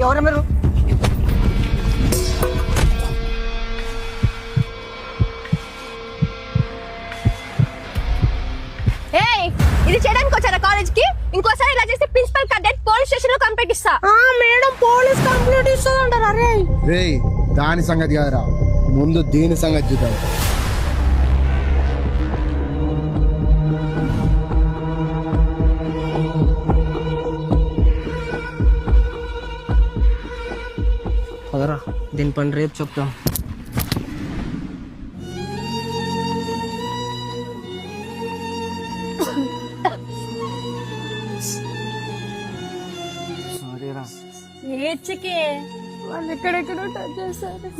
ఎవరు మీరు? ఇది చేయడానికి వచ్చారా కాలేజ్ కి? ఇంకోసారి ఇలా చేస్తే ప్రిన్సిపల్ కడెట్ పోలీస్ స్టేషన్ లో కంప్లైంట్ ఇస్తా. మేడం పోలీస్ కంప్లైంట్ ఇస్తుందంటారా? అరే రేయ్ దాని సంగతి కాదురా, ముందు దీని సంగతి చూద్దాం. పదరా, దీని పని రేపు చెప్తాం. సారీరా. ఏడ్చకే, వాళ్ళు ఎక్కడెక్కడో టచ్ చేశారు.